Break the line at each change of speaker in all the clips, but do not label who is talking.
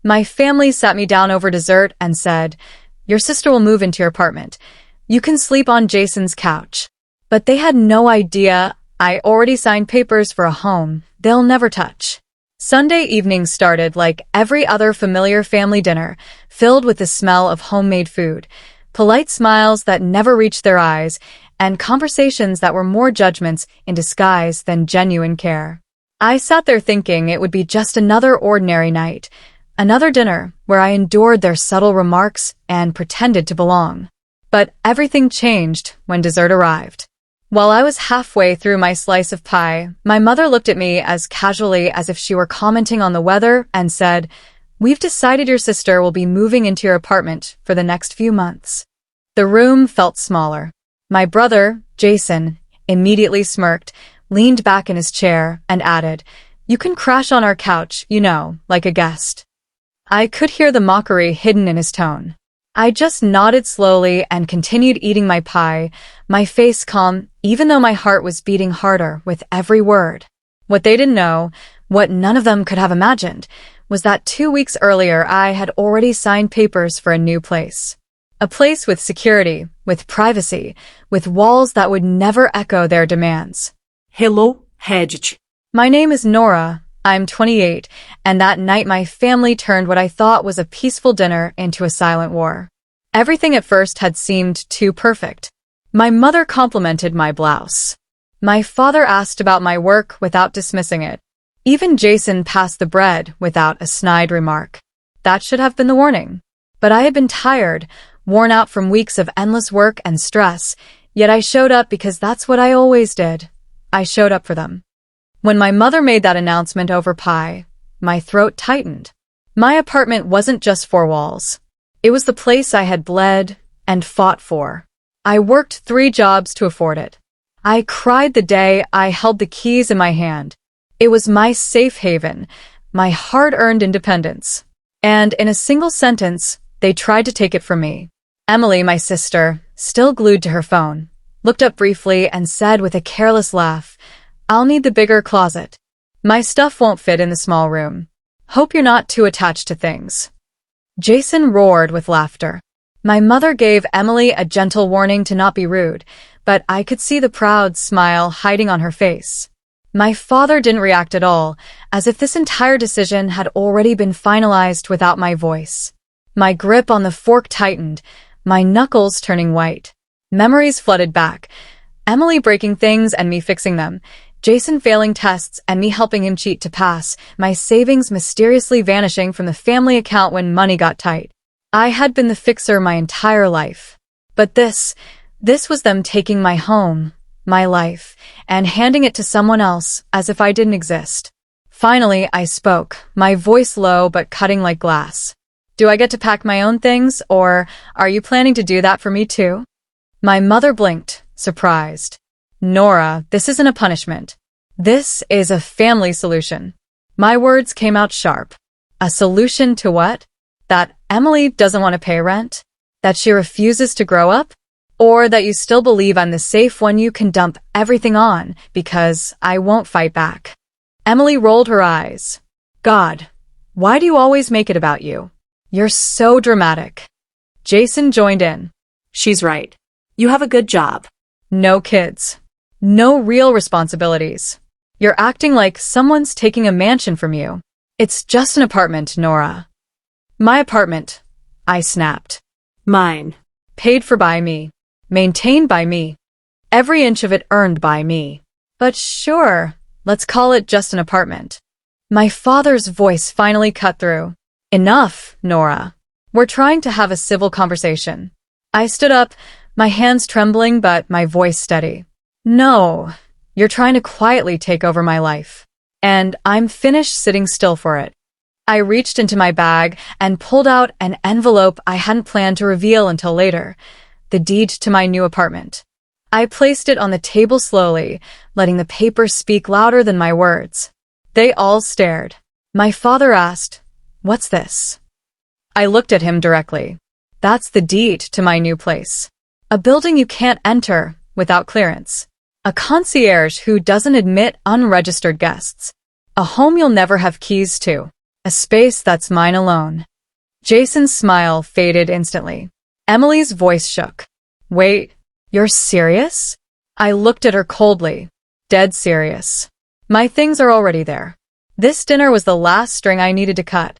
My family sat me down over dessert and said, "Your sister will move into your apartment. You can sleep on Jason's couch." But they had no idea I already signed papers for a home they'll never touch. Sunday evenings started like every other familiar family dinner, filled with the smell of homemade food, polite smiles that never reached their eyes, and conversations that were more judgments in disguise than genuine care. I sat there thinking it would be just another ordinary night, another dinner where I endured their subtle remarks and pretended to belong. But everything changed when dessert arrived. While I was halfway through my slice of pie, my mother looked at me as casually as if she were commenting on the weather and said, "We've decided your sister will be moving into your apartment for the next few months." The room felt smaller. My brother, Jason, immediately smirked, leaned back in his chair, and added, "You can crash on our couch, like a guest." I could hear the mockery hidden in his tone. I just nodded slowly and continued eating my pie, my face calm, even though my heart was beating harder with every word. What they didn't know, what none of them could have imagined, was that 2 weeks earlier I had already signed papers for a new place. A place with security, with privacy, with walls that would never echo their demands.
Hello, Reddit.
My name is Nora. I'm 28, and that night my family turned what I thought was a peaceful dinner into a silent war. Everything at first had seemed too perfect. My mother complimented my blouse. My father asked about my work without dismissing it. Even Jason passed the bread without a snide remark. That should have been the warning. But I had been tired, worn out from weeks of endless work and stress, yet I showed up because that's what I always did. I showed up for them. When my mother made that announcement over pie, my throat tightened. My apartment wasn't just four walls. It was the place I had bled and fought for. I worked 3 jobs to afford it. I cried the day I held the keys in my hand. It was my safe haven, my hard-earned independence. And in a single sentence, they tried to take it from me. Emily, my sister, still glued to her phone, looked up briefly and said with a careless laugh, "I'll need the bigger closet. My stuff won't fit in the small room. Hope you're not too attached to things." Jason roared with laughter. My mother gave Emily a gentle warning to not be rude, but I could see the proud smile hiding on her face. My father didn't react at all, as if this entire decision had already been finalized without my voice. My grip on the fork tightened, my knuckles turning white. Memories flooded back. Emily breaking things and me fixing them. Jason failing tests and me helping him cheat to pass, my savings mysteriously vanishing from the family account when money got tight. I had been the fixer my entire life. But this was them taking my home, my life, and handing it to someone else as if I didn't exist. Finally, I spoke, my voice low but cutting like glass. "Do I get to pack my own things, or are you planning to do that for me too?" My mother blinked, surprised. "Nora, this isn't a punishment. This is a family solution." My words came out sharp. A solution to what? That Emily doesn't want to pay rent? That she refuses to grow up? Or that you still believe I'm the safe one you can dump everything on because I won't fight back? Emily rolled her eyes. "God, why do you always make it about you? You're so dramatic." Jason joined in.
She's right. You have a good job.
No kids. No real responsibilities. You're acting like someone's taking a mansion from you. It's just an apartment, Nora. "My apartment," I snapped.
Mine.
Paid for by me. Maintained by me. Every inch of it earned by me. But sure, let's call it just an apartment. My father's voice finally cut through. "Enough, Nora. We're trying to have a civil conversation." I stood up, my hands trembling but my voice steady. "No, you're trying to quietly take over my life. And I'm finished sitting still for it." I reached into my bag and pulled out an envelope I hadn't planned to reveal until later, the deed to my new apartment. I placed it on the table slowly, letting the paper speak louder than my words. They all stared. My father asked, "What's this?" I looked at him directly. "That's the deed to my new place. A building you can't enter without clearance. A concierge who doesn't admit unregistered guests. A home you'll never have keys to. A space that's mine alone. Jason's smile faded instantly. Emily's voice shook. Wait, you're serious? I looked at her coldly. Dead serious. My things are already there. This dinner was the last string I needed to cut.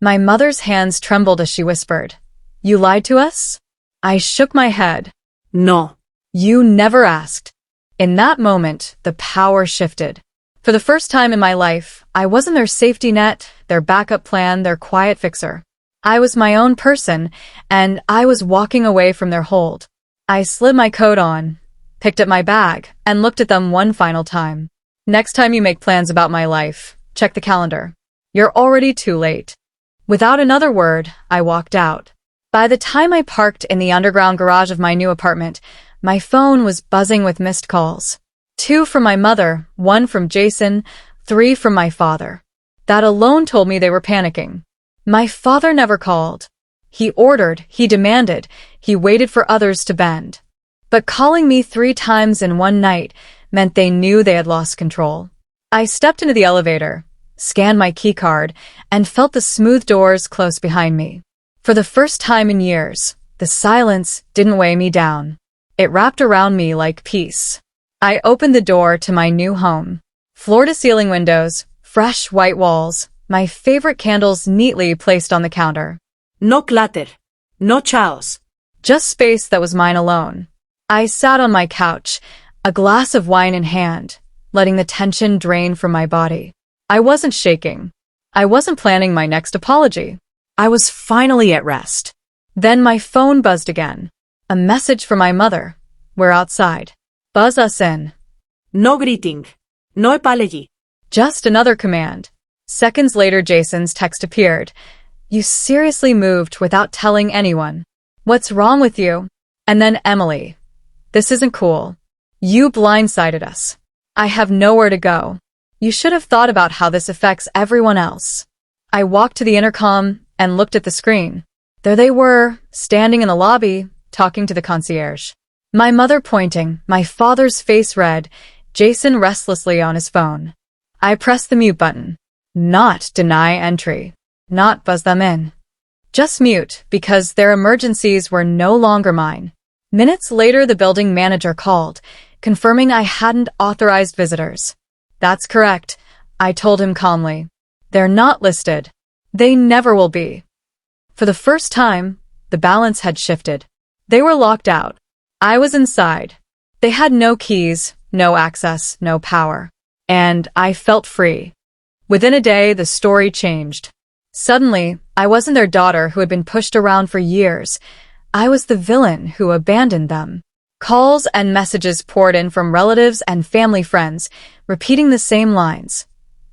My mother's hands trembled as she whispered, You lied to us? I shook my head.
No.
You never asked. In that moment, the power shifted. For the first time in my life, I wasn't their safety net, their backup plan, their quiet fixer. I was my own person, and I was walking away from their hold. I slid my coat on, picked up my bag, and looked at them one final time. Next time you make plans about my life, check the calendar. You're already too late. Without another word, I walked out. By the time I parked in the underground garage of my new apartment, my phone was buzzing with missed calls. 2 from my mother, 1 from Jason, 3 from my father. That alone told me they were panicking. My father never called. He ordered, he demanded, he waited for others to bend. But calling me 3 times in one night meant they knew they had lost control. I stepped into the elevator, scanned my keycard, and felt the smooth doors close behind me. For the first time in years, the silence didn't weigh me down. It wrapped around me like peace. I opened the door to my new home. Floor-to-ceiling windows, fresh white walls, my favorite candles neatly placed on the counter.
No clutter. No chaos.
Just space that was mine alone. I sat on my couch, a glass of wine in hand, letting the tension drain from my body. I wasn't shaking. I wasn't planning my next apology. I was finally at rest. Then my phone buzzed again. A message from my mother. We're outside. Buzz us in.
No greeting. No apology.
Just another command. Seconds later, Jason's text appeared. You seriously moved without telling anyone. What's wrong with you? And then Emily. This isn't cool. You blindsided us. I have nowhere to go. You should have thought about how this affects everyone else. I walked to the intercom and looked at the screen. There they were, standing in the lobby, talking to the concierge. My mother pointing, my father's face red, Jason restlessly on his phone. I pressed the mute button. Not deny entry. Not buzz them in. Just mute, because their emergencies were no longer mine. Minutes later, the building manager called, confirming I hadn't authorized visitors. That's correct, I told him calmly. They're not listed. They never will be. For the first time, the balance had shifted. They were locked out. I was inside. They had no keys, no access, no power. And I felt free. Within a day, the story changed. Suddenly, I wasn't their daughter who had been pushed around for years. I was the villain who abandoned them. Calls and messages poured in from relatives and family friends, repeating the same lines.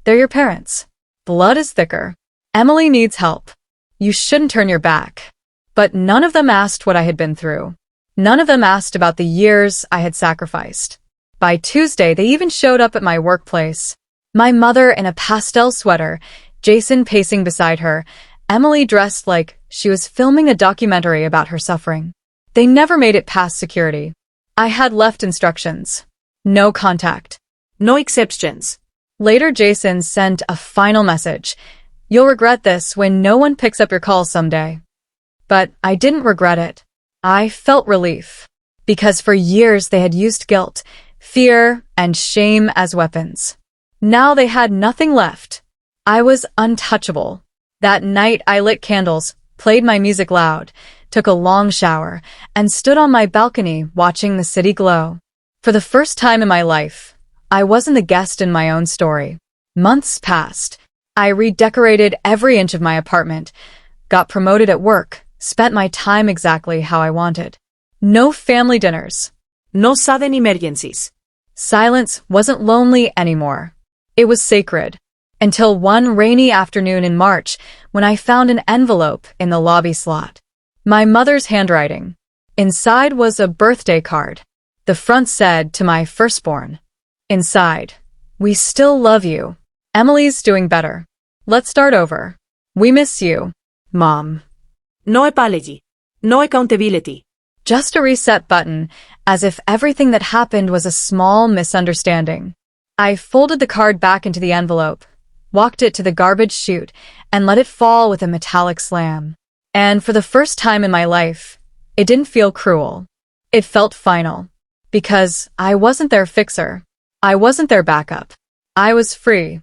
They're your parents. Blood is thicker. Emily needs help. You shouldn't turn your back. But none of them asked what I had been through. None of them asked about the years I had sacrificed. By Tuesday, they even showed up at my workplace. My mother in a pastel sweater, Jason pacing beside her, Emily dressed like she was filming a documentary about her suffering. They never made it past security. I had left instructions. No contact.
No exceptions.
Later, Jason sent a final message. You'll regret this when no one picks up your call someday. But I didn't regret it. I felt relief. Because for years they had used guilt, fear, and shame as weapons. Now they had nothing left. I was untouchable. That night I lit candles, played my music loud, took a long shower, and stood on my balcony watching the city glow. For the first time in my life, I wasn't the guest in my own story. Months passed. I redecorated every inch of my apartment, got promoted at work, spent my time exactly how I wanted. No family dinners.
No sudden emergencies.
Silence wasn't lonely anymore. It was sacred. Until one rainy afternoon in March when I found an envelope in the lobby slot. My mother's handwriting. Inside was a birthday card. The front said to my firstborn. Inside, we still love you. Emily's doing better. Let's start over. We miss you, Mom.
No apology. No accountability.
Just a reset button, as if everything that happened was a small misunderstanding. I folded the card back into the envelope. walked it to the garbage chute, and let it fall with a metallic slam. And for the first time in my life, it didn't feel cruel. It felt final. Because I wasn't their fixer. I wasn't their backup. I was free.